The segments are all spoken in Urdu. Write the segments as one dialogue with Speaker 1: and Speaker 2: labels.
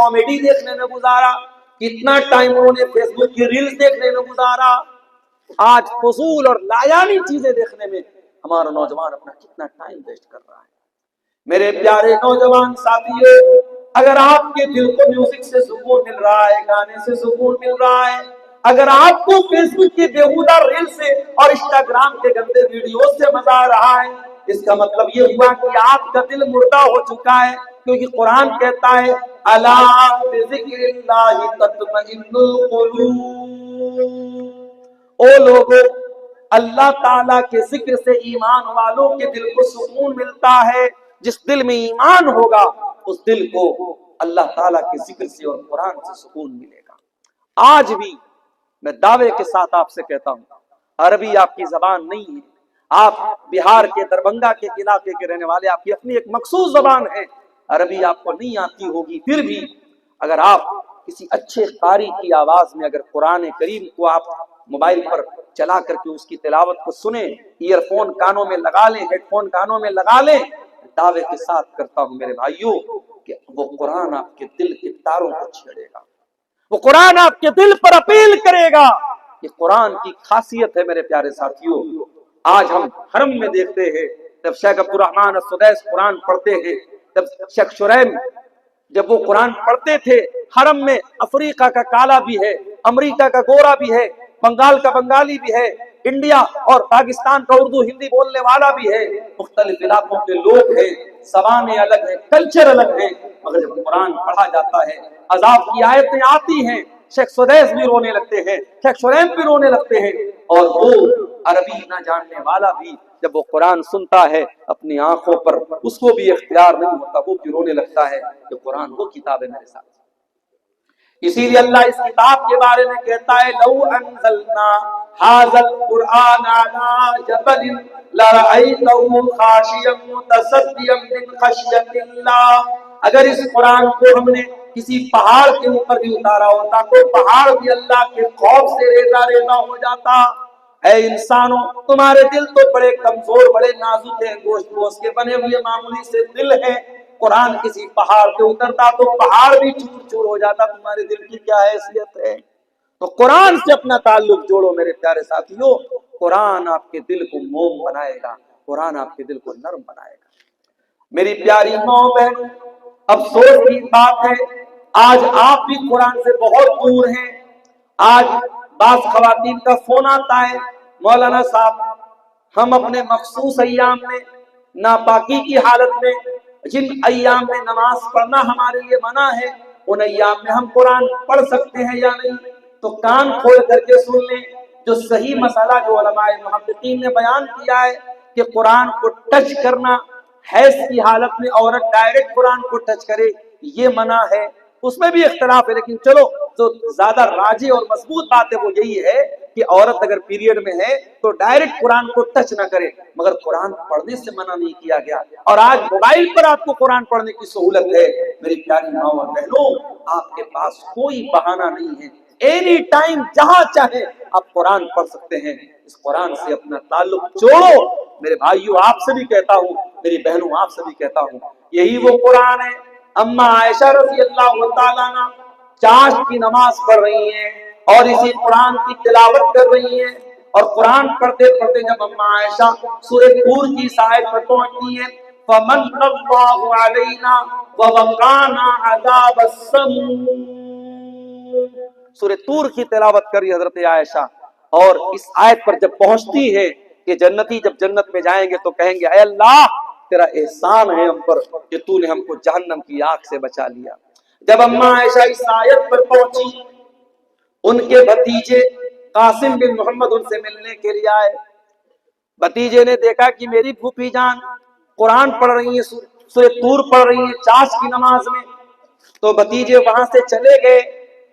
Speaker 1: کامیڈی دیکھنے میں گزارا, کتنا ٹائم انہوں نے فیس بک کی ریلز دیکھنے میں گزارا. آج فضول اور لایانی چیزیں دیکھنے میں ہمارا نوجوان اپنا کتنا ٹائم ویسٹ کر رہا ہے. میرے پیارے نوجوان ساتھیوں, اگر آپ کے دل کو میوزک سے سکون مل رہا ہے, گانے سے سکون مل رہا ہے, اگر آپ کو فیس بک کی بیہودہ ریل سے اور انسٹاگرام کے گندے ویڈیوز سے مزہ آ رہا ہے, اس کا مطلب یہ ہوا کہ آپ کا دل مردہ ہو چکا ہے. کیونکہ قرآن کہتا ہے الا بذکر اللہ تطمئن القلوب, او لوگوں, اللہ تعالیٰ کے ذکر سے ایمان والوں کے دل کو سکون ملتا ہے. جس دل میں ایمان ہوگا اس دل کو اللہ تعالیٰ کے ذکر سے اور قرآن سے سکون ملے گا. آج بھی میں دعوے کے ساتھ آپ سے کہتا ہوں, عربی آپ کی زبان نہیں ہے. آپ بہار کے دربھنگہ کے علاقے کے رہنے والے, آپ کی اپنی ایک مخصوص زبان ہے, عربی آپ کو نہیں آتی ہوگی. پھر بھی اگر آپ کسی اچھے قاری کی آواز میں اگر قرآن کریم کو آپ موبائل پر چلا کر کے اس کی تلاوت کو سنیں, ایئر فون کانوں میں لگا لیں, ہیڈ فون کانوں میں لگا لیں, دعوے کے ساتھ کرتا ہوں میرے بھائیوں کہ وہ قرآن آپ کے دل کے تاروں کو چھیڑے گا, وہ قرآن آپ کے دل پر اپیل کرے گا. یہ قرآن کی خاصیت ہے میرے پیارے ساتھیوں. آج ہم حرم میں دیکھتے ہیں جب شیخ عبد الرحمن السدیس قرآن پڑھتے ہیں, جب شیخ شریم جب وہ قرآن پڑھتے تھے حرم میں, افریقہ کا کالا بھی ہے, امریکہ کا گورا بھی ہے, بنگال کا بنگالی بھی ہے, انڈیا اور پاکستان کا اردو ہندی بولنے والا بھی ہے, مختلف علاقوں کے لوگ ہیں, زبانیں الگ ہیں, کلچر الگ ہیں, مگر جب قرآن پڑھا جاتا ہے, عذاب کی آیتیں آتی ہیں, شیخ سدیس بھی رونے لگتے ہیں, شیخ شریم بھی رونے لگتے ہیں, اور وہ عربی نہ جاننے والا بھی جب وہ قرآن سنتا ہے اپنی آنکھوں پر اس کو بھی اختیار نہیں ہوتا, وہ بھی رونے لگتا ہے کہ قرآن وہ کتاب ہے میرے ساتھ. اسی لیے اللہ اس کتاب کے بارے میں کہتا ہے لو انزلنا ھذا القرآن علی جبل لرأیتہ خاشعا متصدعا من خشیۃ اللہ, اگر اس قرآن کو ہم نے کسی پہاڑ کے اوپر بھی اتارا ہوتا تو پہاڑ بھی اللہ کے خوف سے ریزہ ریزہ ہو جاتا. اے انسانوں, تمہارے دل تو بڑے کمزور, بڑے نازک ہیں, گوشت گوشت کے بنے ہوئے معمولی سے دل ہیں. قرآن کسی پہاڑ پہ اترتا تو پہاڑ بھی چور چور ہو جاتا. تمہارے دل کی کیا حیثیت ہے؟ تو قرآن سے اپنا تعلق جوڑو میرے پیارے ساتھیوں. قرآن آپ کے دل کو موم بنائے گا, قرآن آپ کے دل کو نرم بنائے گا. میری پیاری ماں بہنوں, افسوس کی بات ہے آج آپ بھی قرآن سے بہت دور ہیں. آج بعض خواتین کا فون آتا ہے, مولانا صاحب ہم اپنے مخصوص ایام میں ناپاکی کی حالت میں, جن ایام میں نماز پڑھنا ہمارے لیے منع ہے, ان ایام میں ہم قرآن پڑھ سکتے ہیں یا نہیں؟ تو کان کھول کر کے سن لیں, جو صحیح مسئلہ جو علماء محدثین نے بیان کیا ہے کہ قرآن کو ٹچ کرنا حیض کی حالت میں عورت ڈائریکٹ قرآن کو ٹچ کرے یہ منع ہے. اس میں بھی اختلاف ہے, لیکن چلو جو زیادہ راجح اور مضبوط بات ہے وہ یہی ہے کہ عورت اگر پیریڈ میں ہے تو ڈائریکٹ قرآن کو ٹچ نہ کرے, مگر قرآن پڑھنے سے منع نہیں کیا گیا. اور آج موبائل پر آپ کو قرآن پڑھنے کی سہولت ہے. میری پیاری ماں اور بہنوں, آپ کے پاس کوئی بہانہ نہیں ہے, اینی ٹائم جہاں چاہے آپ قرآن پڑھ سکتے ہیں. اس قرآن سے اپنا تعلق جوڑو. میرے بھائیوں آپ سے بھی کہتا ہوں, میری بہنوں آپ سے بھی کہتا ہوں, یہی وہ قرآن ہے. اما عائشہ رضی اللہ تعالیٰ عنہ چاشت کی نماز پڑھ رہی ہیں اور اسی قرآن کی تلاوت کر رہی ہیں, اور قرآن پڑھتے پڑھتے جب اما عائشہ سورہ طور کی آیت پر پہنچتی ہیں فَمَنَّ اللَّهُ عَلَيْنَا وَوَقَانَا عَذَابَ السَّمُومِ, سورہ طور کی تلاوت کر رہی حضرت عائشہ, اور اس آیت پر جب پہنچتی ہے کہ جنتی جب جنت میں جائیں گے تو کہیں گے اے اللہ تیرا احسان ہے ہم پر کہ تو نے ہم کو جہنم کی آگ سے بچا لیا. جب اما عائشہ اس آیت پر پہنچی, ان کے بھتیجے قاسم بن محمد ان سے ملنے کے لیے آئے. بھتیجے نے دیکھا کہ میری پھوپھی جان قرآن پڑھ رہی ہیں, سورہ طور پڑھ رہی ہیں چاشت کی نماز میں, تو بھتیجے وہاں سے چلے گئے.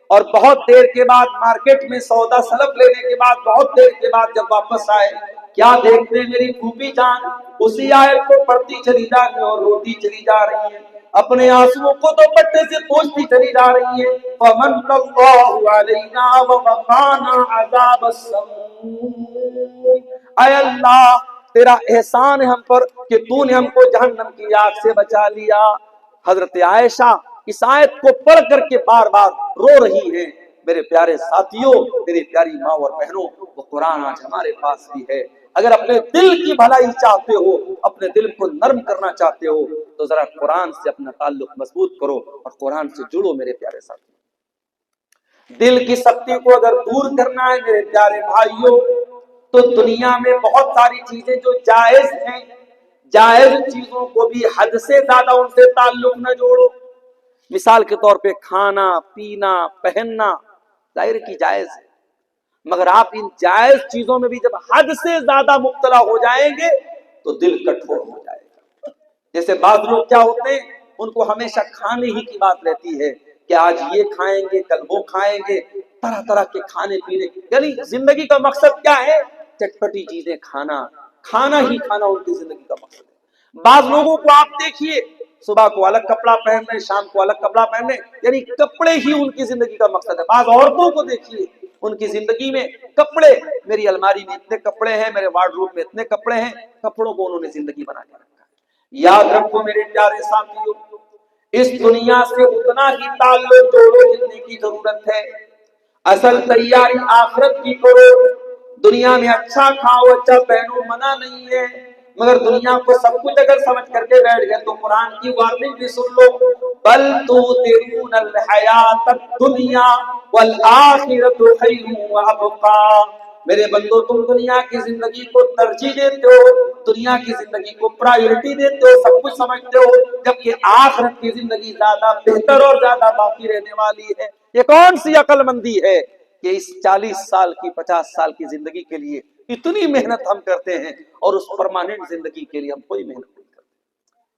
Speaker 1: اور بہت دیر کے بعد مارکیٹ میں سودا سلف لینے کے بعد بہت دیر کے بعد جب واپس آئے, کیا دیکھتے میری پھوپھی جان اسی آیت کو پڑھتی چلی جا رہی ہیں اور روتی چلی جا رہی ہیں, اپنے آنسوؤں کو تو پٹے سے پوچھتی چلی جا رہی ہیں. فَمَنَّ اللَّهُ عَلَيْنَا وَوَقَانَا عَذَابَ السَّمُومِ, اے اللہ تیرا احسان ہے ہم پر کہ تو نے ہم کو جہنم کی آگ سے بچا لیا. حضرت عائشہ اس آیت کو پڑھ کر کے بار بار رو رہی ہیں۔ میرے پیارے ساتھیوں، میری پیاری ماں اور بہنوں، وہ قرآن آج ہمارے پاس بھی ہے۔ اگر اپنے دل کی بھلائی چاہتے ہو، اپنے دل کو نرم کرنا چاہتے ہو، تو ذرا قرآن سے اپنا تعلق مضبوط کرو اور قرآن سے جڑو میرے پیارے ساتھیوں۔ دل کی سختی کو اگر دور کرنا ہے میرے پیارے بھائیوں، تو دنیا میں بہت ساری چیزیں جو جائز ہیں، جائز چیزوں کو بھی حد سے زیادہ ان سے تعلق نہ جوڑو۔ مثال کے طور پہ کھانا پینا پہننا ظاہر کی جائز ہے، مگر آپ ان جائز چیزوں میں بھی جب حد سے زیادہ مبتلا ہو جائیں گے تو دل کٹھور ہو جائے گا۔ جیسے بعض لوگ کیا ہوتے ہیں، ان کو ہمیشہ کھانے ہی کی بات رہتی ہے کہ آج یہ کھائیں گے کل وہ کھائیں گے، طرح طرح کے کھانے پینے، یعنی زندگی کا مقصد کیا ہے؟ چٹپٹی چیزیں کھانا، کھانا ہی کھانا ان کی زندگی کا مقصد ہے۔ بعض لوگوں کو آپ دیکھیے، صبح کو الگ کپڑا پہننے، شام کو الگ کپڑا پہننے، یعنی کپڑے ہی ان کی زندگی کا مقصد ہے۔ بعض عورتوں کو دیکھیے، ان کی زندگی میں کپڑے، میری الماری میں اتنے کپڑے ہیں، میرے وارڈروب میں اتنے کپڑے ہیں، کپڑوں کو انہوں نے زندگی بنا کے رکھا ہے۔ یاد رکھو میرے پیارے ساتھیوں، اس دنیا سے اتنا ہی تعلق جوڑو جتنے کی ضرورت ہے، اصل تیاری آخرت کی کرو۔ دنیا میں اچھا کھاؤ اچھا پہنو، منع نہیں ہے، مگر دنیا کو سب کچھ اگر سمجھ کر کے بیٹھ گئے تو قرآن کی وارننگ بھی سن لو، بل تؤثرون الحیات الدنیا والآخرۃ خیر وابقیٰ۔ میرے بندو، تم دنیا کی زندگی کو ترجیح دیتے ہو، دنیا کی زندگی کو پرائیورٹی دیتے ہو، سب کچھ سمجھتے ہو، جبکہ آخرت کی زندگی زیادہ بہتر اور زیادہ باقی رہنے والی ہے۔ یہ کون سی عقل مندی ہے کہ اس 40 سال کی 50 سال کی زندگی کے لیے اتنی محنت ہم کرتے ہیں اور اس پرماننٹ زندگی کے لیے ہم کوئی محنت نہیں کرتے۔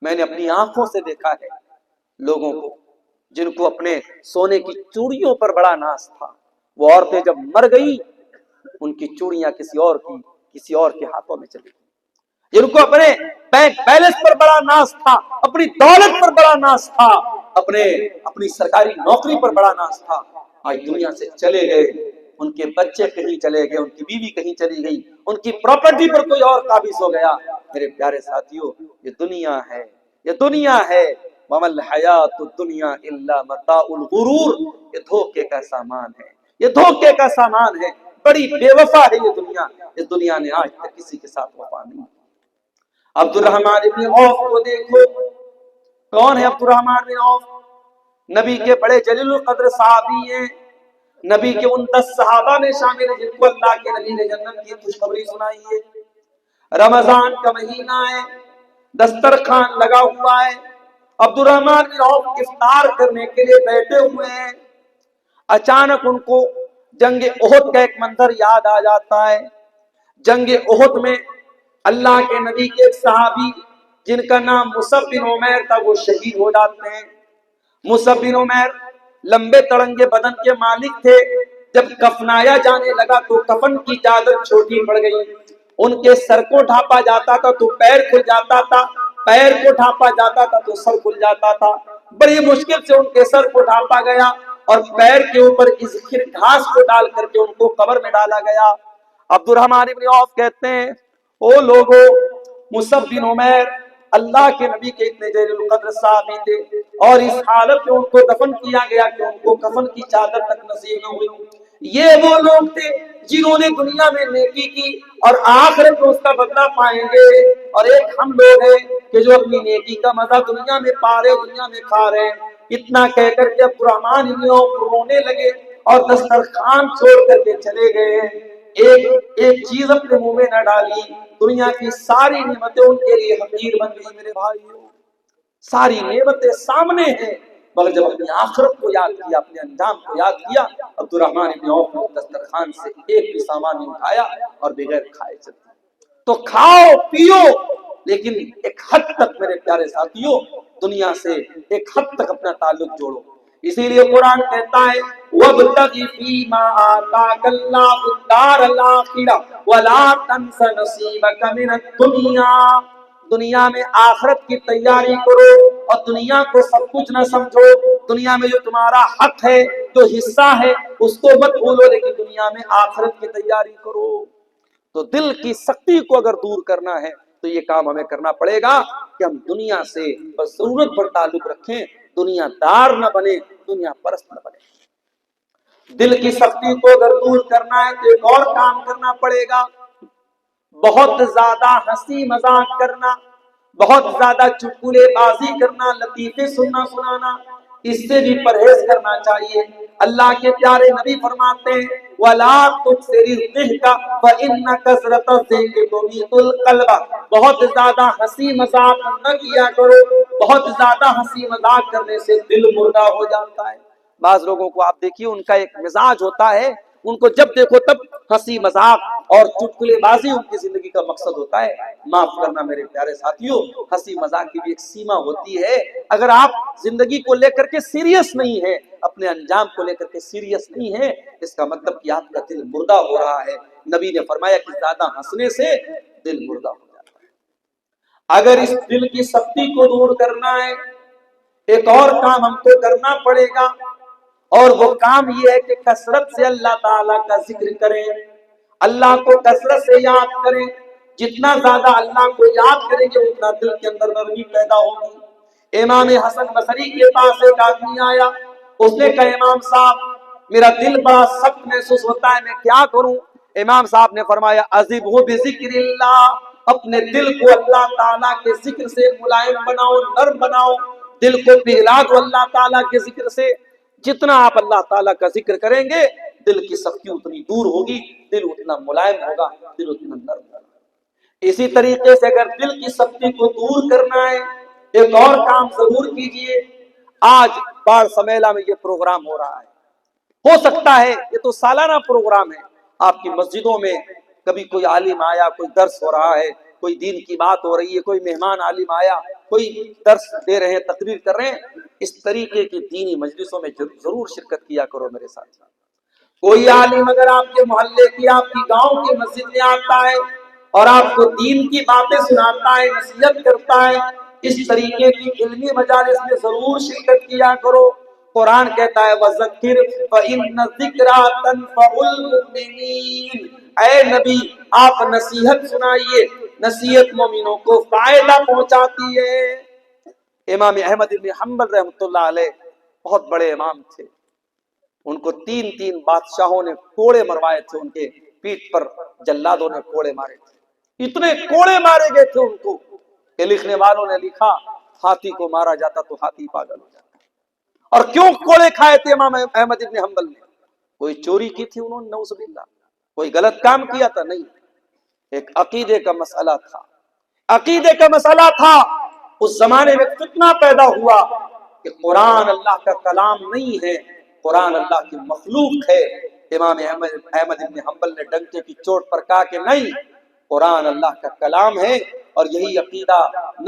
Speaker 1: میں نے اپنی آنکھوں سے دیکھا ہے لوگوں کو جن کو اپنے سونے کی چوڑیوں پر بڑا ناز تھا، وہ عورتیں جب مر گئی ان کی چوڑیاں کسی اور کے ہاتھوں میں چلی گئی۔ جن کو اپنے بینک بیلنس پر بڑا ناز تھا، اپنی دولت پر بڑا ناز تھا، اپنی سرکاری نوکری پر بڑا ناز تھا، آج دنیا سے چلے گئے۔ ان کے بچے کہیں چلے گئے، ان کی بیوی کہیں چلی گئی، ان کی پراپرٹی پر کوئی اور قابض ہو گیا۔ میرے پیارے ساتھیوں، یہ دنیا ہے، یہ دنیا ہے، وَمَا الْحَيَاةُ الدُّنْيَا إِلَّا مَتَاعُ الْغُرُورِ، یہ دھوکے کا سامان ہے، یہ دھوکے کا سامان ہے، بڑی بے وفا ہے یہ دنیا۔ اس دنیا نے آج تک کسی کے ساتھ وفا نہیں۔ عبد الرحمن بن عوف کو دیکھو، کون ہے عبد الرحمن بن عوف؟ نبی کے بڑے جلیل القدر صحابی ہیں، نبی کے ان 10 صحابہ میں شامل ہیں جن کو اللہ کے نبی نے جنت کی خوشخبری سنائی ہے۔ رمضان کا مہینہ ہے، دسترخوان لگا ہوا ہے، عبد الرحمن بن عوف افطار کرنے کے لیے بیٹھے ہوئے ہیں۔ اچانک ان کو جنگ احد کا ایک منظر یاد آ جاتا ہے۔ جنگ احد میں اللہ کے نبی کے ایک صحابی جن کا نام مصعب بن عمیر تھا، وہ شہید ہو جاتے ہیں۔ مصعب بن عمیر لمبے تڑنگے بدن کے مالک تھے، جب کفنایا جانے لگا تو کفن کی چادر چھوٹی پڑ گئی، ان کے سر کو ڈھانپا جاتا تھا تو پیر کھل جاتا تھا، پیر کو ڈھانپا جاتا تھا تو سر کھل جاتا تھا۔ بڑی مشکل سے ان کے سر کو ڈھانپا گیا اور پیر کے اوپر اذخر گھاس کو ڈال کر کے ان کو قبر میں ڈالا گیا۔ عبد الرحمن بن عوف کہتے ہیں، او لوگو، مصعب بن عمیر اللہ کے نبی کے اتنے جلیل القدر صحابی تھے، اور اس حالت میں ان کو دفن کیا گیا کہ ان کو کفن کی چادر تک نصیب نہ ہوئی۔ یہ وہ لوگ تھے جنہوں نے دنیا میں نیکی کی اور آخرت میں اس کا بدلہ پائیں گے، اور ایک ہم لوگ ہیں کہ جو اپنی نیکی کا مزہ دنیا میں پا رہے، دنیا میں کھا رہے ہیں۔ اتنا کہہ کر کے عبد الرحمن بن عوف رونے لگے اور دسترخوان چھوڑ کر کے چلے گئے۔ ایک چیز اپنے منہ میں نہ ڈالی، دنیا کی ساری نعمتیں ان کے لیے حقیر بن گئی۔ میرے بھائیوں، ساری نعمتیں سامنے ہیں، مگر جب اپنی آخرت کو یاد کیا، اپنے انجام کو یاد کیا، عبد الرحمن بن عوف نے دسترخوان سے ایک بھی سامان نہیں اٹھایا اور بغیر کھائے چلے۔ تو کھاؤ پیو، لیکن ایک حد تک میرے پیارے ساتھیوں دنیا سے ایک حد تک اپنا تعلق جوڑو۔ اسی لیے قرآن کہتا ہے وَابْتَغِ فِيمَا آتَاكَ اللَّهُ الدَّارَ الْآخِرَةَ وَلَا تَنْسَ نَصِيبَكَ مِنَ الدُّنْيَا۔ دنیا میں آخرت کی تیاری کرو اور دنیا کو سب کچھ نہ سمجھو۔ دنیا میں جو تمہارا حق ہے، جو حصہ ہے، اس کو مت بھولو، لیکن دنیا میں آخرت کی تیاری کرو۔ تو دل کی سختی کو اگر دور کرنا ہے تو یہ کام ہمیں کرنا پڑے گا کہ ہم دنیا سے بس ضرورت پر تعلق رکھیں، دنیا دار نہ بنے، دنیا پرست نہ بنے۔ دل کی سختی کو اگر دور کرنا ہے تو ایک اور کام کرنا پڑے گا، بہت زیادہ ہنسی مذاق کرنا، بہت زیادہ چٹکلے بازی کرنا، لطیفے سننا سنانا، اس سے بھی پرہیز کرنا چاہیے۔ اللہ کے پیارے نبی فرماتے ہیں وَلَا تُكْثِرِ الضِّحْكَ فَإِنَّ كَثْرَةَ الضِّحْكِ تُمِيتُ الْقَلْبَ۔ بہت زیادہ ہنسی مذاق نہ کیا کرو، بہت زیادہ ہنسی مذاق کرنے سے دل مردہ ہو جاتا ہے۔ بعض لوگوں کو آپ دیکھیے، ان کا ایک مزاج ہوتا ہے، ان کو جب دیکھو تب ہنسی مذاق اور چٹکلے بازی ان کی زندگی کا مقصد ہوتا ہے۔ معاف کرنا میرے پیارے ساتھیوں، ہنسی مذاق کی بھی ایک سیما ہوتی ہے۔ اگر آپ زندگی کو لے کر کے سیریس نہیں ہیں، اپنے انجام کو لے کر کے سیریس نہیں ہیں، اس کا مطلب کہ آپ کا دل مردہ ہو رہا ہے۔ نبی نے فرمایا کہ زیادہ ہنسنے سے دل مردہ ہو جاتا ہے۔ اگر اس دل کی سختی کو دور کرنا ہے، ایک اور کام ہم کو کرنا پڑے گا، اور وہ کام یہ ہے کہ کثرت سے اللہ تعالیٰ کا ذکر کریں، اللہ کو کثرت سے یاد کریں۔ جتنا زیادہ اللہ کو یاد کریں گے اتنا دل کے اندر نرمی پیدا ہوگی۔ امام حسن بصری کے پاس ایک آدمی آیا، اس نے کہا امام صاحب میرا دل بڑا سخت محسوس ہوتا ہے، میں کیا کروں؟ امام صاحب نے فرمایا عذبہ بذکر اللہ، اپنے دل کو اللہ تعالیٰ کے ذکر سے ملائم بناؤ، نرم بناؤ، دل کو پگھلا دو اللہ تعالیٰ کے ذکر سے۔ جتنا آپ اللہ تعالیٰ کا ذکر کریں گے دل کی سختی اتنی دور ہوگی، دل اتنا ملائم ہوگا، دل اتنا نرم ہوگا۔ اسی طریقے سے اگر دل کی سختی کو دور کرنا ہے، ایک اور کام ضرور کیجئے۔ آج بار سمیلہ میں یہ پروگرام ہو رہا ہے، ہو سکتا ہے یہ تو سالانہ پروگرام ہے، آپ کی مسجدوں میں کبھی کوئی عالم آیا، کوئی درس ہو رہا ہے، کوئی دین کی بات ہو رہی ہے، کوئی مہمان عالم آیا، کوئی درس دے رہے ہیں، تقریر کر رہے ہیں، اس طریقے کی دینی مجلسوں میں ضرور شرکت کیا کرو میرے ساتھ۔ کوئی عالم اگر آپ کے محلے کی، آپ کی گاؤں کی مسجد میں آتا ہے اور آپ کو دین کی باتیں سناتا ہے، نصیحت کرتا ہے، اس طریقے کی علمی مجالس میں ضرور شرکت کیا کرو۔ قرآن کہتا ہے وَذَكِّرْ فَإِنَّ الذِّكْرَىٰ تَنفَعُ الْمُؤْمِنِينَ، اے نبی آپ نصیحت سنائیے، نصیحت مومنوں کو فائدہ پہنچاتی ہے۔ امام احمد بن حنبل رحمۃ اللہ علیہ بہت بڑے امام تھے، ان کو تین بادشاہوں نے کوڑے مروائے تھے، ان کے پیٹھ پر جلادوں نے کوڑے مارے تھے، اتنے کوڑے مارے گئے تھے ان کو کہ لکھنے والوں نے لکھا ہاتھی کو مارا جاتا تو ہاتھی پاگل ہو جاتا۔ اور کیوں کوڑے کھائے تھے امام احمد بن حنبل نے؟ کوئی چوری کی تھی انہوں نے نعوذ باللہ، کوئی غلط کام کیا تھا؟ نہیں، ایک عقیدے کا مسئلہ تھا، عقیدے کا مسئلہ تھا۔ اس زمانے میں فتنہ پیدا ہوا کہ قرآن اللہ کا کلام نہیں ہے، قرآن اللہ کی مخلوق ہے۔ امام احمد بن حنبل نے ڈنکے کی چوٹ پر کہا کہ نہیں، قرآن اللہ کا کلام ہے، اور یہی عقیدہ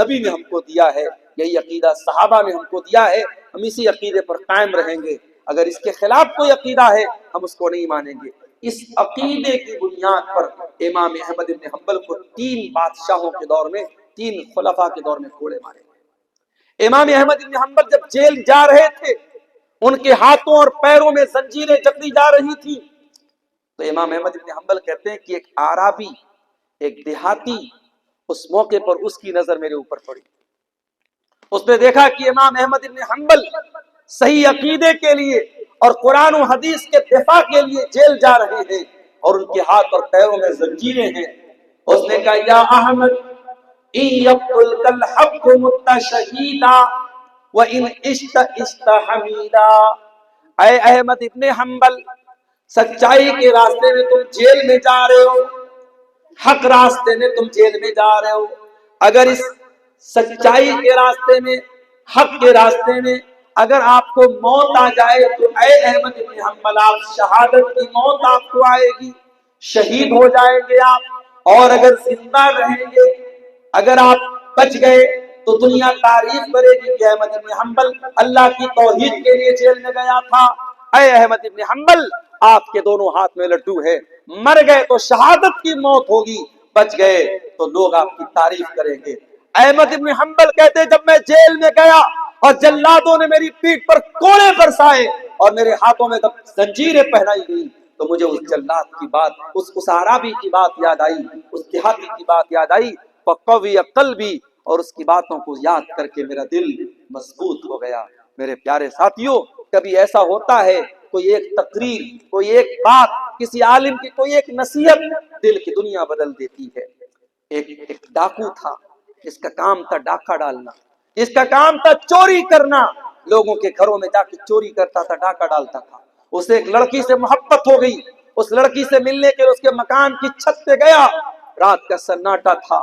Speaker 1: نبی نے ہم کو دیا ہے، یہی عقیدہ صحابہ نے ہم کو دیا ہے، ہم اسی عقیدے پر قائم رہیں گے۔ اگر اس کے خلاف کوئی عقیدہ ہے ہم اس کو نہیں مانیں گے۔ اس عقیدے کی بنیاد پر امام احمد بن حنبل کو 3 بادشاہوں کے دور میں، 3 خلفاء کے دور میں کوڑے مارے گئے۔ امام احمد بن حنبل جب جیل جا رہے تھے، ان کے ہاتھوں اور پیروں میں زنجیریں جکڑی جا رہی تھی، تو امام احمد بن حنبل کہتے ہیں کہ ایک اعرابی، ایک دیہاتی، اس موقع پر اس کی نظر میرے اوپر پڑی۔ اس نے دیکھا کہ امام احمد بن حنبل صحیح عقیدے کے لیے اور قرآن و حدیث کے دفاع کے لیے جیل جا رہے ہیں، اور ان کے ہاتھ اور پیروں میں زنجیریں ہیں۔ اس نے کہا یا احمد ان یقتلک الحق مت شہیدا وان عشت عشت حمیدا، اے احمد ابن حنبل سچائی کے راستے میں تم جیل میں جا رہے ہو، حق راستے میں تم جیل میں جا رہے ہو، اگر اس سچائی کے راستے میں، حق کے راستے میں اگر آپ کو موت آ جائے تو اے احمد بن حنبل آپ شہادت کی موت آپ کو آئے گی، شہید ہو جائیں گے آپ، اور اگر زندہ رہیں گے، اگر آپ بچ گئے تو دنیا تعریف کرے گی کہ احمد بن حنبل اللہ کی توحید کے لیے جیل میں گیا تھا۔ اے احمد بن حنبل آپ کے دونوں ہاتھ میں لڈو ہے، مر گئے تو شہادت کی موت ہوگی، بچ گئے تو لوگ آپ کی تعریف کریں گے۔ احمد بن حنبل کہتے جب میں جیل میں گیا اور جلادوں نے میری پیٹھ پر کوڑے برسائے اور میرے ہاتھوں میں زنجیریں پہنائی گئی تو مجھے اس جلاد کی بات، اس اعرابی کی بات یاد آئی، اس دیہاتی کی بات یاد آئی، فقوی قلبی، اور اس کی باتوں کو یاد کر کے میرا دل مضبوط ہو گیا، میرے پیارے ساتھیوں، کبھی ایسا ہوتا ہے کوئی ایک تقریر، کوئی ایک بات، کسی عالم کی کوئی ایک نصیحت دل کی دنیا بدل دیتی ہے۔ ایک ڈاکو تھا، اس کا کام تھا ڈاکہ ڈالنا، اس کا کام تھا چوری کرنا، لوگوں کے گھروں میں جا کے چوری کرتا تھا، ڈاکہ ڈالتا تھا۔ اسے ایک لڑکی سے محبت ہو گئی، اس لڑکی سے ملنے کے لیے اس کے مکان کی چھت پہ گیا، رات کا سناٹا تھا،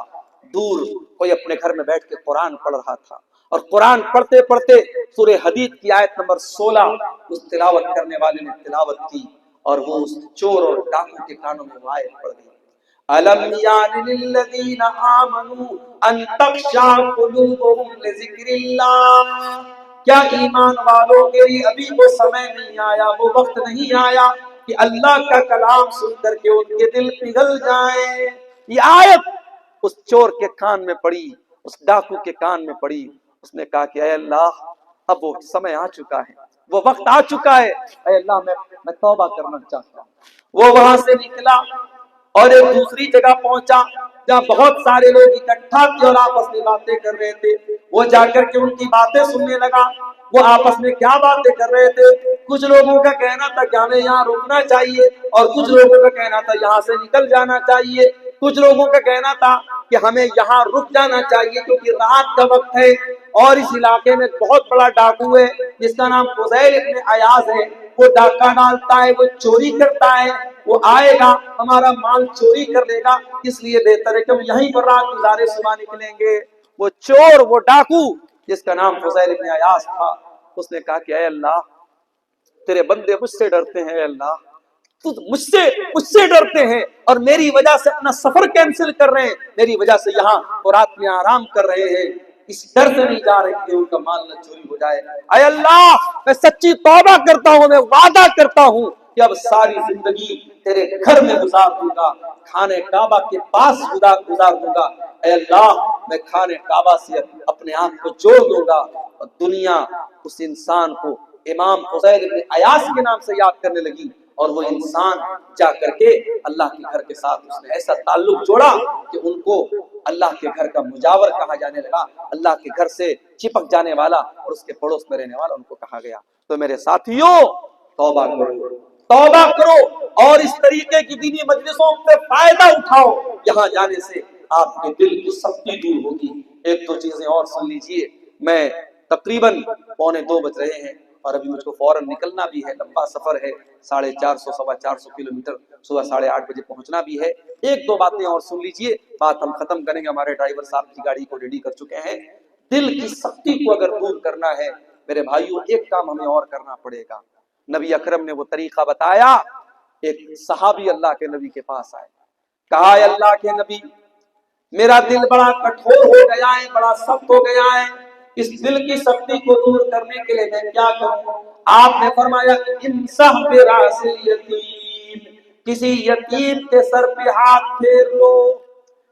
Speaker 1: دور کوئی اپنے گھر میں بیٹھ کے قرآن پڑھ رہا تھا، اور قرآن پڑھتے پڑھتے سورہ حدید کی آیت نمبر 16 اس تلاوت کرنے والے نے تلاوت کی، اور وہ اس چور اور ڈاکو کے کانوں میں وہ آیت پڑ گئی، أَلَمْ يَعْنِ لِلَّذِينَ آمَنُوا أَن تَخْشَعَ قُلُوبُهُمْ لِذِكْرِ اللَّهِ، کیا ایمان والوں کے لیے ابھی وہ سمے نہیں آیا، وہ وقت نہیں آیا کہ اللہ کا کلام سن کر کے ان کے دل پگھل جائیں؟ یہ آیت اس چور کے کان میں پڑی، اس ڈاکو کے کان میں پڑی، اس نے کہا کہ اے اللہ، اب وہ سمے آ چکا ہے، وہ وقت آ چکا ہے، اے اللہ میں توبہ کرنا چاہتا ہوں۔ وہ وہاں سے نکلا اور ایک دوسری جگہ پہنچا جہاں بہت سارے لوگ اکٹھا تھے اور آپس میں باتیں کر رہے تھے، وہ جا کر کے ان کی باتیں سننے لگا۔ وہ آپس میں کیا باتیں کر رہے تھے؟ کچھ لوگوں کا کہنا تھا کہ ہمیں یہاں رکنا چاہیے، اور کچھ لوگوں کا کہنا تھا یہاں سے نکل جانا چاہیے، کچھ لوگوں کا کہنا تھا کہ ہمیں یہاں رک جانا چاہیے کیونکہ رات کا وقت ہے، اور اس علاقے میں بہت بڑا ڈاکو ہے جس کا نام فضیل ابن عیاض ہے، وہ ڈاکہ ڈالتا ہے، وہ چوری کرتا ہے، وہ آئے گا ہمارا مال چوری کر لے گا، اس لیے بہتر ہے کہ ہم یہیں پر رات گزارے صبح نکلیں گے۔ وہ چور، وہ ڈاکو جس کا نام فضیل ابن عیاض تھا، اس نے کہا کہ اے اللہ، تیرے بندے مجھ سے ڈرتے ہیں، اے اللہ تو مجھ سے ڈرتے ہیں، اور میری وجہ سے اپنا سفر کینسل کر رہے ہیں، میری وجہ سے یہاں اور رات میں آرام کر رہے ہیں، اس ڈر سے نہیں جا رہے کہ ان کا مال نہ چوری ہو جائے۔ اے اللہ، میں سچی توبہ کرتا ہوں، میں وعدہ کرتا ہوں کہ اب ساری زندگی تیرے گھر میں گزار دوں گا، خانے کعبہ کے پاس گزار دوں گا۔ اے اللہ، میں خانے کعبہ سے اپنے آپ کو جوڑ دوں گا، اور دنیا اس انسان کو امام فضیل ابن عیاض کے نام سے یاد کرنے لگی، اور وہ انسان جا کر کے اللہ کے گھر کے ساتھ اس نے ایسا تعلق جوڑا کہ ان کو اللہ کے گھر کا مجاور کہا جانے لگا، اللہ کے گھر سے چپک جانے والا اور اس کے پڑوس میں رہنے والا ان کو کہا گیا۔ تو میرے ساتھیوں، توبہ کرو، توبہ کرو، اور اس طریقے کی دینی مجلسوں سے فائدہ اٹھاؤ، یہاں جانے سے آپ کے دل کی سختی دور ہوگی۔ ایک دو چیزیں اور سن لیجئے، میں تقریباً 1:45 بج رہے ہیں، اور ابھی مجھ کو فوراً نکلنا بھی ہے، لمبا سفر ہے، 450 سوا 400 کلومیٹر، صبح 8:30 بجے پہنچنا بھی ہے۔ ایک دو باتیں اور سن لیجئے، بات ہم ختم کریں گے، ہمارے ڈرائیور صاحب کی گاڑی کو ریڈی کر چکے ہیں۔ دل کی سختی کو اگر دور کرنا ہے میرے بھائیوں، ایک کام ہمیں اور کرنا پڑے گا۔ نبی اکرم نے وہ طریقہ بتایا، ایک صحابی اللہ کے نبی کے پاس آئے، کہا اے اللہ کے نبی، میرا دل بڑا کٹھور ہو گیا ہے، بڑا سخت ہو گیا ہے، اس دل کی سختی کو دور کرنے کے لیے میں کیا کروں؟ آپ نے فرمایا امسح براس الیتیم، کسی یتیم کے سر پہ ہاتھ پھیر لو،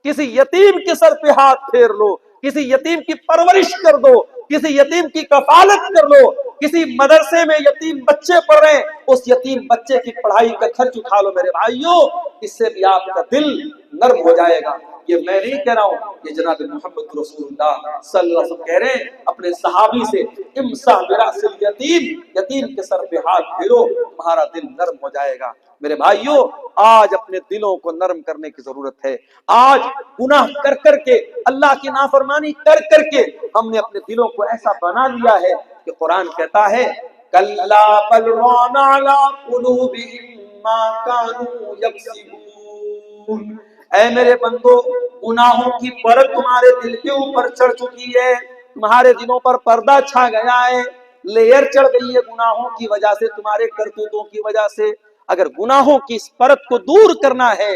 Speaker 1: کسی یتیم کے سر پہ ہاتھ پھیر لو، کسی یتیم کی پرورش کر دو، کسی یتیم کی کفالت کر لو، کسی مدرسے میں یتیم بچے پڑھ رہے ہیں، اس یتیم بچے کی پڑھائی کا خرچ اٹھا لو میرے بھائیوں، اس سے بھی آپ کا دل نرم ہو جائے گا۔ یہ میں نہیں کہہ رہا ہوں، یہ جناب محمد رسول اللہ صلی اللہ علیہ وسلم کہہ رہے ہیں اپنے صحابی سے، امسح براس الیتیم، یتیم کے سر پہ ہاتھ پھیرو، تمہارا دل نرم ہو جائے گا۔ میرے بھائیوں، آج اپنے دلوں کو نرم کرنے کی ضرورت ہے۔ آج گناہ کر کر کے، اللہ کی نافرمانی کر کر کے ہم نے اپنے دلوں کو ایسا بنا لیا ہے کہ قرآن کہتا ہے کَلَّا بَلْ رَانَ عَلَىٰ قُلُوبِهِم مَّا كَانُوا يَكْسِبُونَ، اے میرے بندو، گناہوں کی پرت تمہارے دل کے اوپر چڑھ چکی ہے، تمہارے دلوں پر پردہ چھا گیا ہے، لیئر چڑھ گئی ہے گناہوں کی وجہ سے، تمہارے کرتوتوں کی وجہ سے۔ اگر گناہوں کی اس پرت کو دور کرنا ہے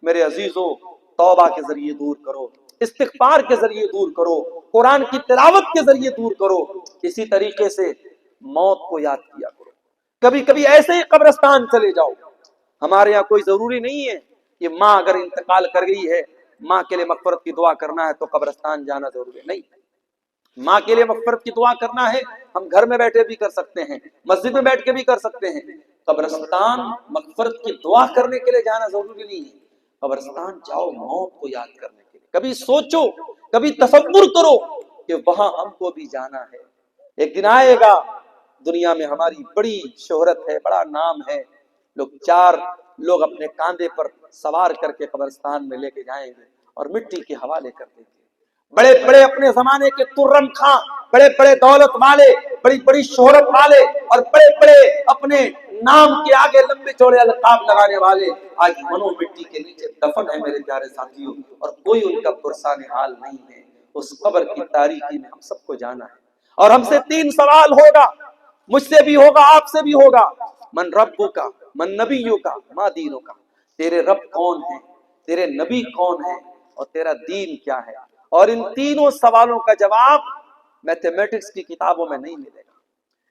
Speaker 1: میرے عزیزوں، توبہ کے ذریعے دور کرو، استغفار کے ذریعے دور کرو، قرآن کی تلاوت کے ذریعے دور کرو۔ اسی طریقے سے موت کو یاد کیا کرو، کبھی کبھی ایسے ہی قبرستان چلے جاؤ۔ ہمارے یہاں کوئی ضروری نہیں ہے کہ ماں اگر انتقال کر گئی ہے، ماں کے لیے مغفرت کی دعا کرنا ہے تو قبرستان جانا ضروری نہیں۔ ماں کے لیے مغفرت کی دعا کرنا ہے، ہم گھر میں بیٹھے بھی کر سکتے ہیں، مسجد میں بیٹھ کے بھی کر سکتے ہیں۔ قبرستان مغفرت کی دعا کرنے کے لیے جانا ضروری نہیں ہے، قبرستان جاؤ موت کو یاد کرنے کے لیے۔ کبھی سوچو، کبھی تصور کرو کہ وہاں ہم کو بھی جانا ہے، ایک دن آئے گا دنیا میں ہماری بڑی شہرت ہے, بڑا نام ہے, چار لوگ اپنے کاندھے پر سوار کر کے قبرستان میں لے کے جائیں گے اور مٹی کے حوالے کر دیں گے. بڑے بڑے اپنے زمانے کے ترم خاں, بڑے بڑے دولت والے, بڑی بڑی شہرت والے اور بڑے بڑے اپنے نام کے آگے لمبے چوڑے القاب لگانے والے آج منو مٹی کے نیچے دفن ہے میرے پیارے ساتھیوں, اور کوئی ان کا پرسان حال نہیں ہے. اس قبر کی تاریکی میں ہم سب کو جانا ہے, اور ہم سے 3 سوال ہوگا, مجھ سے بھی ہوگا, آپ سے بھی ہوگا. من ربو کا, من نبیوں کا, ما دینوں کا, تیرے رب کون ہے, تیرے نبی کون ہے, اور تیرا دین کیا ہے. اور ان تینوں سوالوں کا جواب میتھمیٹکس کی کتابوں میں نہیں ملے گا,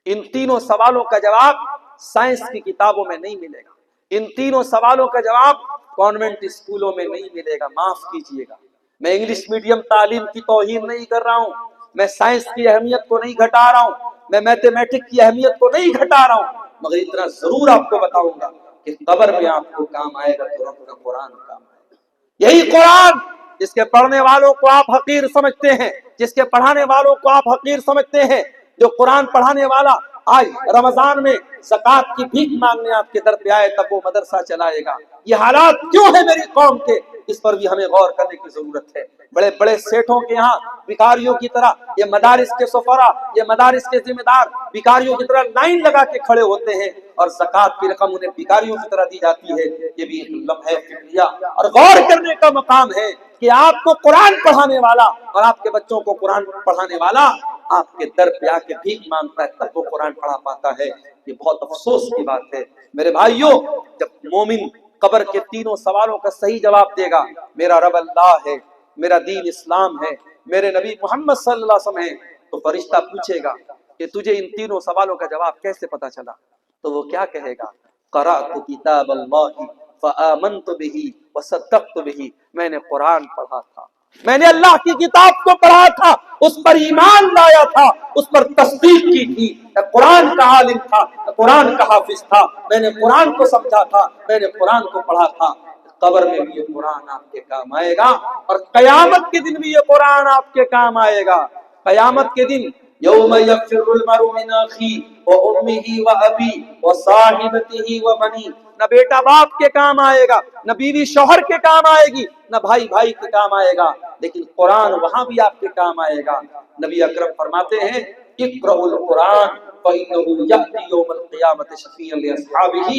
Speaker 1: ان تینوں سوالوں کا جواب سائنس کی کتابوں میں نہیں ملے گا, ان تینوں سوالوں کا جواب کانوینٹ اسکولوں میں نہیں ملے گا. معاف کیجئے گا, میں انگلش میڈیم تعلیم کی توہین نہیں کر رہا ہوں, میں سائنس کی اہمیت کو نہیں گھٹا رہا ہوں, میں میتھمیٹکس کی اہمیت کو نہیں گھٹا رہا ہوں, مگر اتنا ضرور آپ کو بتاؤں گا کہ قبر میں آپ کو کام آئے گا تو رب کا قرآن کام آئے گا. یہی قرآن جس کے پڑھنے والوں کو آپ حقیر سمجھتے ہیں, جس کے پڑھانے والوں کو آپ حقیر سمجھتے ہیں, جو قرآن پڑھانے والا آج رمضان میں زکات کی بھیک مانگنے آپ کے در پہ آئے تب وہ مدرسہ چلائے گا. یہ حالات کیوں ہے میری قوم کے, اس پر بھی ہمیں غور کرنے کی ضرورت ہے. بڑے بڑے سیٹھوں کے یہاں بھکاریوں کی طرح یہ مدارس کے سفرا, یہ مدارس کے ذمہ دار بھکاریوں کی طرح لائن لگا کے کھڑے ہوتے ہیں, اور زکات کی رقم انہیں بھکاریوں کی طرح دی جاتی ہے. یہ بھی ایک لمحہ فکریہ اور غور کرنے کا مقام ہے کہ آپ کو قرآن پڑھانے والا اور آپ کے بچوں کو قرآن پڑھانے والا آپ کے در پہ آ کے بھیک مانگتا ہے تب وہ قرآن پڑھا پاتا ہے. یہ بہت افسوس کی بات ہے میرے بھائیوں. جب مومن قبر کے تینوں سوالوں کا صحیح جواب دے گا, میرا رب اللہ ہے, میرا دین اسلام ہے, میرے نبی محمد صلی اللہ علیہ وسلم ہے, تو فرشتہ پوچھے گا کہ تجھے ان تینوں سوالوں کا جواب کیسے پتا چلا, تو وہ کیا کہے گا, قرأت کتاب اللہ فآمنت به وصدقت به, میں نے قرآن پڑھا تھا, میں نے اللہ کی کتاب کو پڑھا تھا, اس پر ایمان لایا تھا, اس پر تصدیق کی تھی. میں قرآن کا عالم تھا, میں قرآن کا حافظ تھا, میں نے قرآن کو سمجھا تھا, میں نے قرآن کو پڑھا تھا. قبر میں بھی یہ قرآن آپ کے کام آئے گا, اور قیامت کے دن بھی یہ قرآن آپ کے کام آئے گا. قیامت کے دن یوم یفر المرء من اخیہ وامہ وابی وصاحبتہ وبنیہ, نہ بیٹا باپ کے کام آئے گا, نہ بیوی شوہر کے کام آئے گی, نہ بھائی بھائی کے کام آئے گا, لیکن قرآن وہاں بھی آپ کے کام آئے گا. نبی اکرم فرماتے ہیں اقرؤوا القرآن فإنه يأتي يوم القيامة شفيعا لأصحابه,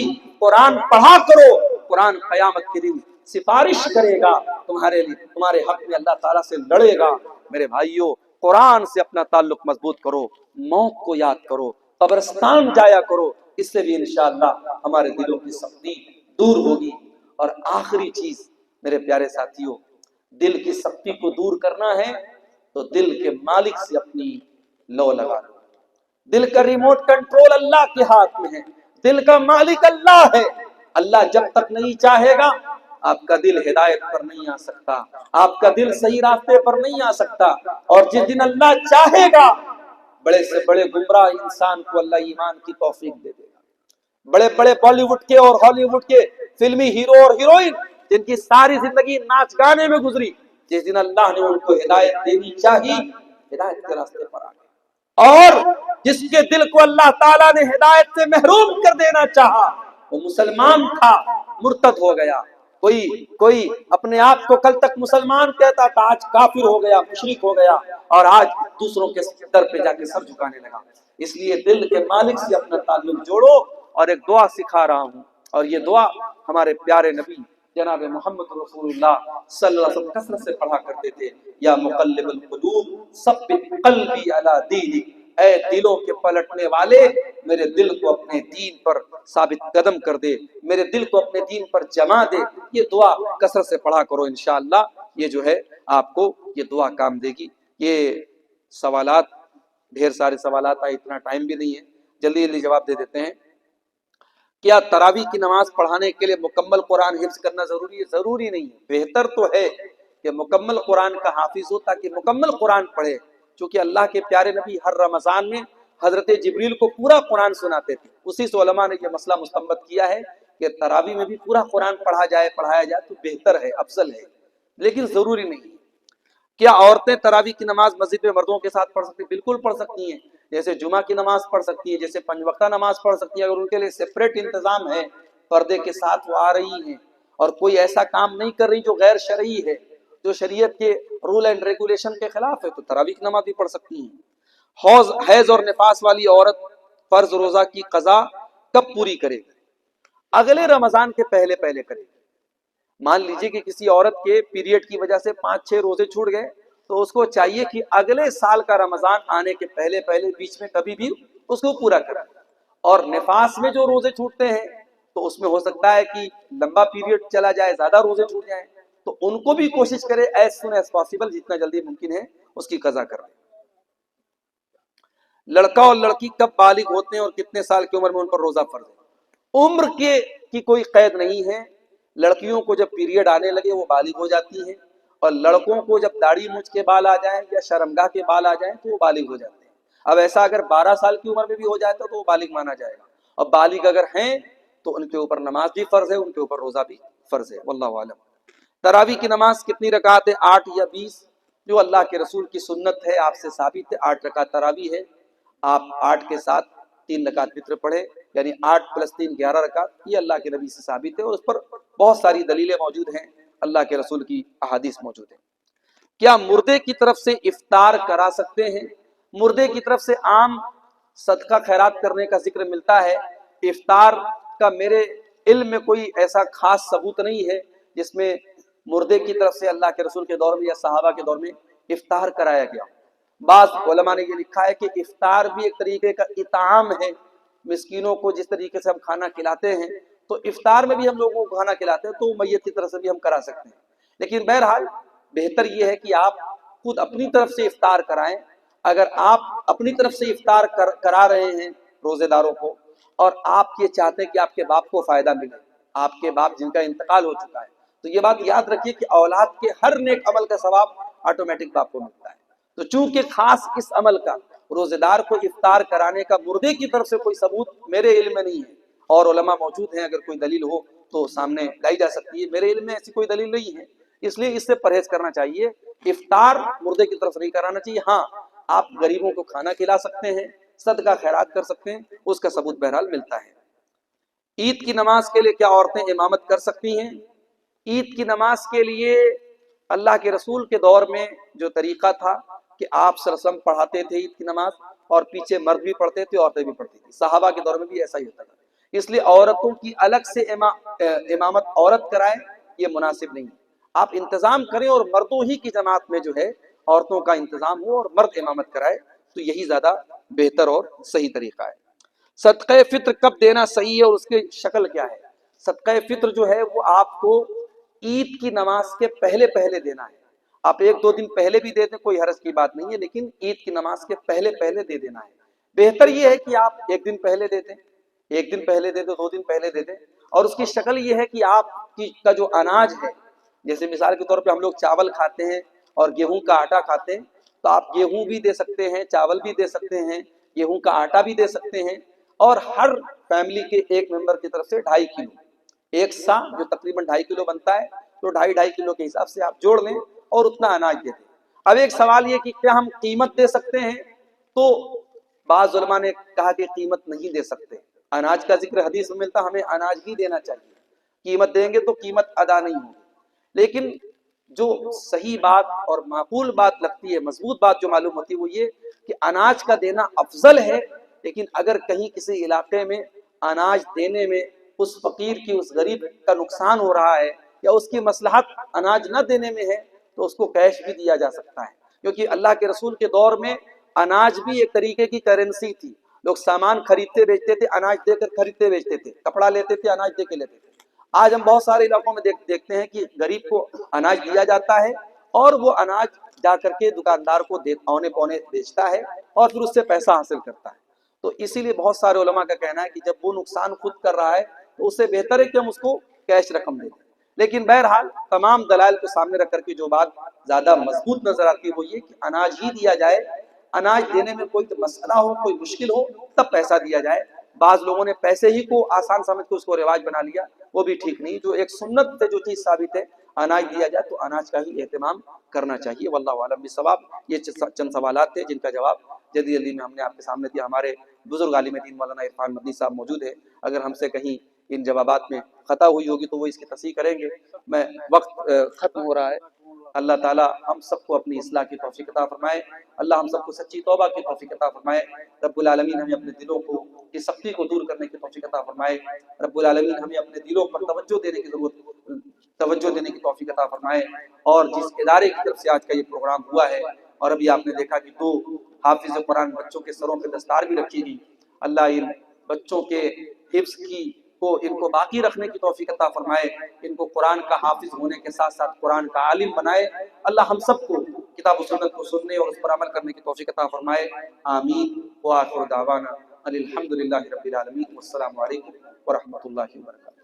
Speaker 1: قرآن پڑھا کرو, قرآن قیامت کے دن سفارش کرے گا تمہارے لیے, تمہارے حق میں اللہ تعالیٰ سے لڑے گا. میرے بھائیوں, قرآن سے اپنا تعلق مضبوط کرو, موت کو یاد کرو, قبرستان جایا کرو, اس سے بھی انشاءاللہ ہمارے دلوں کی سختی دور ہوگی. اور آخری چیز میرے پیارے ساتھیوں, دل کی سختی کو دور کرنا ہے تو دل کے مالک سے اپنی لو لگا لو. دل کا ریموٹ کنٹرول اللہ کے ہاتھ میں ہے, دل کا مالک اللہ ہے. اللہ جب تک نہیں چاہے گا آپ کا دل ہدایت پر نہیں آ سکتا, آپ کا دل صحیح راستے پر نہیں آ سکتا. اور جس دن اللہ چاہے گا بڑے سے بڑے گمراہ انسان کو اللہ ایمان کی توفیق دے دے گا. بڑے بڑے بالی ووڈ کے اور ہالی ووڈ کے فلمی ہیرو اور ہیروئن جن کی ساری زندگی ناچ گانے میں گزری, جس دن اللہ نے ان کو ہدایت دینی چاہی, ہدایت کے راستے پر آ گئے. اور جس کے دل کو اللہ تعالیٰ نے ہدایت سے محروم کر دینا چاہا وہ مسلمان تھا, مرتد ہو گیا. کوئی اپنے آپ کو کل تک مسلمان کہتا تھا, آج کافر ہو گیا, مشرک ہو گیا, اور آج دوسروں کے در پہ جا کے سر جھکانے لگا. اس لیے دل کے مالک سے اپنا تعلق جوڑو. اور ایک دعا سکھا رہا ہوں, اور یہ دعا ہمارے پیارے نبی جناب محمد رسول اللہ صلی اللہ علیہ وسلم کثرت سے پڑھا کرتے تھے. یا مقلب القلوب ثبت قلبی علی دینک, اے دلوں کے پلٹنے والے میرے دل کو اپنے دین پر ثابت قدم کر دے, میرے دل کو اپنے دین پر جما دے. یہ دعا کثرت سے پڑھا کرو, انشاءاللہ یہ جو ہے آپ کو یہ دعا کام دے گی. یہ سوالات, ڈھیر سارے سوالات آئے, اتنا ٹائم بھی نہیں ہے, جلدی جلدی جواب دے دیتے ہیں. کیا تراویح کی نماز پڑھانے کے لیے مکمل قرآن حفظ کرنا ضروری ہے؟ ضروری نہیں ہے. بہتر تو ہے کہ مکمل قرآن کا حافظ ہو تاکہ مکمل قرآن پڑھے, چونکہ اللہ کے پیارے نبی ہر رمضان میں حضرت جبریل کو پورا قرآن سناتے تھے. اسی سے علماء نے یہ مسئلہ مستنبط کیا ہے کہ تراویح میں بھی پورا قرآن پڑھایا جائے تو بہتر ہے, افضل ہے, لیکن ضروری نہیں. کیا عورتیں تراویح کی نماز مسجد میں مردوں کے ساتھ پڑھ سکتی ہیں؟ بالکل پڑھ سکتی ہیں. جیسے جمعہ کی نماز پڑھ سکتی ہے، جیسے 5 وقتہ نماز پڑھ سکتی ہے، اگر ان کے لیے سپریٹ انتظام ہے، پردے کے ساتھ وہ آ رہی ہیں اور کوئی ایسا کام نہیں کر رہی جو غیر شرعی ہے، جو شریعت کے رول اینڈ ریگولیشن کے خلاف ہے، تو تراویح کی نماز بھی پڑھ سکتی ہیں۔ حیض اور نفاس والی عورت فرض روزہ کی قضا کب پوری کرے گی؟ اگلے رمضان کے پہلے پہلے کرے گی۔ مان لیجئے کہ کسی عورت کے پیریڈ کی وجہ سے 5-6 روزے چھوٹ گئے، تو اس کو چاہیے کہ اگلے سال کا رمضان آنے کے پہلے پہلے بیچ میں کبھی بھی اس کو پورا کرے۔ اور نفاس میں جو روزے چھوٹتے ہیں تو اس میں ہو سکتا ہے کہ لمبا پیریڈ چلا جائے، زیادہ روزے چھوٹ جائیں، تو ان کو بھی کوشش کرے ایز سون ایز پاسبل، جتنا جلدی ممکن ہے اس کی قضا کرے۔ لڑکا اور لڑکی کب بالغ ہوتے ہیں اور کتنے سال کی عمر میں ان پر روزہ فرض ہے؟ عمر کی کوئی قید نہیں ہے۔ لڑکیوں کو جب پیریڈ آنے لگے وہ بالغ ہو جاتی ہیں، اور لڑکوں کو جب داڑھی مونچھ کے بال آ جائیں یا شرمگاہ کے بال آ جائیں تو وہ بالغ ہو جاتے ہیں۔ اب ایسا اگر 12 سال کی عمر میں بھی ہو جاتا تو وہ بالغ مانا جائے گا، اور بالغ اگر ہیں تو ان کے اوپر نماز بھی فرض ہے، ان کے اوپر روزہ بھی فرض ہے۔ واللہ عالم۔ تراویح کی نماز کتنی رکعت ہے؟ 8 یا 20؟ جو اللہ کے رسول کی سنت ہے، آپ سے ثابت ہے، 8 رکعت تراویح ہے۔ آپ 8 کے ساتھ 3 رکعت وتر پڑھے، یعنی 8 + 3 11 رکعت، یہ اللہ کے نبی سے ثابت ہے، اور اس پر بہت ساری دلیلیں موجود ہیں، اللہ کے رسول کی احادیث موجود ہیں۔ کیا مردے کی طرف سے افطار کرا سکتے ہیں؟ مردے کی طرف سے عام صدقہ خیرات کرنے کا ذکر ملتا ہے، افطار کا میرے علم میں کوئی ایسا خاص ثبوت نہیں ہے جس میں مردے کی طرف سے اللہ کے رسول کے دور میں یا صحابہ کے دور میں افطار کرایا گیا۔ بعض علماء نے یہ لکھا ہے کہ افطار بھی ایک طریقے کا اطعام ہے، مسکینوں کو جس طریقے سے ہم کھانا کھلاتے ہیں تو افطار میں بھی ہم لوگوں کو کھانا کھلاتے ہیں، تو میت کی طرف سے بھی ہم کرا سکتے ہیں۔ لیکن بہرحال بہتر یہ ہے کہ آپ خود اپنی طرف سے افطار کرائیں۔ اگر آپ اپنی طرف سے افطار کرا رہے ہیں روزے داروں کو، اور آپ یہ چاہتے ہیں کہ آپ کے باپ کو فائدہ ملے، آپ کے باپ جن کا انتقال ہو چکا ہے، تو یہ بات یاد رکھیے کہ اولاد کے ہر نیک عمل کا ثواب آٹومیٹک باپ کو ملتا ہے۔ تو چونکہ خاص اس عمل کا روزے دار کو افطار کرانے کا مردے کی طرف سے کوئی ثبوت میرے علم میں نہیں ہے، اور علماء موجود ہیں، اگر کوئی دلیل ہو تو سامنے لائی جا سکتی ہے، میرے علم میں ایسی کوئی دلیل نہیں ہے، اس لیے اس سے پرہیز کرنا چاہیے۔ افطار مردے کی طرف نہیں کرانا چاہیے۔ ہاں، آپ غریبوں کو کھانا کھلا سکتے ہیں، صدقہ خیرات کر سکتے ہیں، اس کا ثبوت بہرحال ملتا ہے۔ عید کی نماز کے لیے کیا عورتیں امامت کر سکتی ہیں؟ عید کی نماز کے لیے اللہ کے رسول کے دور میں جو طریقہ تھا کہ آپ صلی اللہ علیہ وسلم پڑھاتے تھے عید کی نماز، اور پیچھے مرد بھی پڑھتے تھے، عورتیں بھی پڑھتی تھیں۔ صحابہ کے دور میں بھی ایسا ہی ہوتا تھا، اس لیے عورتوں کی الگ سے امامت عورت کرائے یہ مناسب نہیں ہے۔ آپ انتظام کریں اور مردوں ہی کی جماعت میں جو ہے عورتوں کا انتظام ہو اور مرد امامت کرائے، تو یہی زیادہ بہتر اور صحیح طریقہ ہے۔ صدقہ فطر کب دینا صحیح ہے اور اس کی شکل کیا ہے؟ صدقہ فطر جو ہے وہ آپ کو عید کی نماز کے پہلے پہلے دینا ہے۔ آپ 1-2 دن پہلے بھی دے دیں، کوئی حرج کی بات نہیں ہے، لیکن عید کی نماز کے پہلے پہلے دے دینا ہے۔ بہتر یہ ہے کہ آپ 1 دن پہلے دے دیں، 1 دن پہلے دے دیں، 2 دن پہلے دے دیں، اور اس کی شکل یہ ہے کہ آپ کا جو اناج ہے، جیسے مثال کے طور پہ ہم لوگ چاول کھاتے ہیں اور گیہوں کا آٹا کھاتے ہیں، تو آپ گیہوں بھی دے سکتے ہیں، چاول بھی دے سکتے ہیں، گیہوں کا آٹا بھی دے سکتے ہیں، اور ہر فیملی کے ایک ممبر کی طرف سے 2.5 کلو، ایک سا جو تقریباً 2.5 کلو بنتا ہے، تو 2.5 کلو کے حساب سے آپ جوڑ لیں اور اتنا اناج دے دیں۔ اب ایک سوال یہ کہ کیا ہم قیمت دے سکتے ہیں؟ تو بعض علماء نے کہا کہ قیمت نہیں دے سکتے۔ اناج کا ذکر حدیث میں ملتا، ہمیں اناج ہی دینا چاہیے، قیمت دیں گے تو قیمت ادا نہیں ہوگی۔ لیکن جو صحیح بات اور معقول بات لگتی ہے، مضبوط بات جو معلوم ہوتی ہے وہ یہ کہ اناج کا دینا افضل ہے، لیکن اگر کہیں کسی علاقے میں اناج دینے میں اس فقیر کی، اس غریب کا نقصان ہو رہا ہے، یا اس کی مصلحت اناج نہ دینے میں ہے، تو اس کو کیش بھی دیا جا سکتا ہے، کیونکہ اللہ کے رسول کے دور میں اناج بھی ایک طریقے کی کرنسی تھی۔ لوگ سامان خریدتے بیچتے تھے، اناج دے کر خریدتے بیچتے تھے، کپڑا لیتے تھے، اناج دے کے لیتے تھے۔ آج ہم بہت سارے علاقوں میں دیکھتے ہیں کہ غریب کو اناج دیا جاتا ہے، اور وہ اناج جا کر کے دکاندار کو اونے پونے بیچتا ہے، اور پھر اس سے پیسہ حاصل کرتا ہے۔ تو اسی لیے بہت سارے علماء کا کہنا ہے کہ جب وہ نقصان خود کر رہا ہے تو اس سے بہتر ہے کہ ہم اس کو کیش رقم دیں۔ لیکن بہرحال تمام دلائل کو سامنے رکھ کر کے جو بات زیادہ مضبوط نظر آتی ہے وہ یہ کہ اناج ہی دیا جائے، اناج دینے میں کوئی مسئلہ ہو، کوئی مشکل ہو، تب پیسہ دیا جائے۔ بعض لوگوں نے پیسے ہی کو آسان سمجھ کے اس کو رواج بنا لیا، وہ بھی ٹھیک نہیں۔ جو ایک سنت سے جو چیز ثابت ہے، اناج دیا جائے تو اناج کا ہی اہتمام کرنا چاہیے۔ واللہ اعلم بالصواب۔ یہ چند سوالات تھے جن کا جواب جلدی جلدی میں ہم نے آپ کے سامنے دیا. ہمارے بزرگ عالم دین مولانا عرفان مدنی صاحب موجود ہے، اگر ہم سے کہیں ان جوابات میں خطا ہوئی ہوگی تو وہ اس کی تصحیح کریں گے. میں وقت ختم ہو رہا ہے. اللہ تعالیٰ ہم سب کو اپنی اصلاح کی توفیق عطا فرمائے. اللہ ہم سب کو سچی توبہ کی توفیق عطا فرمائے. رب العالمین ہمیں اپنے دلوں کو کی سختی کو دور کرنے کی توفیق عطا فرمائے. رب العالمین ہمیں اپنے دلوں پر توجہ دینے کی توفیق عطا فرمائے. اور جس ادارے کی طرف سے آج کا یہ پروگرام ہوا ہے، اور ابھی آپ نے دیکھا کہ 2 حافظ قرآن بچوں کے سروں پہ دستار بھی رکھی گئی، اللہ ان بچوں کے حفظ ان کو باقی رکھنے کی توفیق عطا فرمائے. ان کو قرآن کا حافظ ہونے کے ساتھ ساتھ قرآن کا عالم بنائے. اللہ ہم سب کو کتاب و سنت کو سننے اور اس پر عمل کرنے کی توفیق عطا فرمائے. آمین. وآخر دعوانا الحمدللہ رب العالمین. والسلام علیکم ورحمۃ اللہ وبرکاتہ.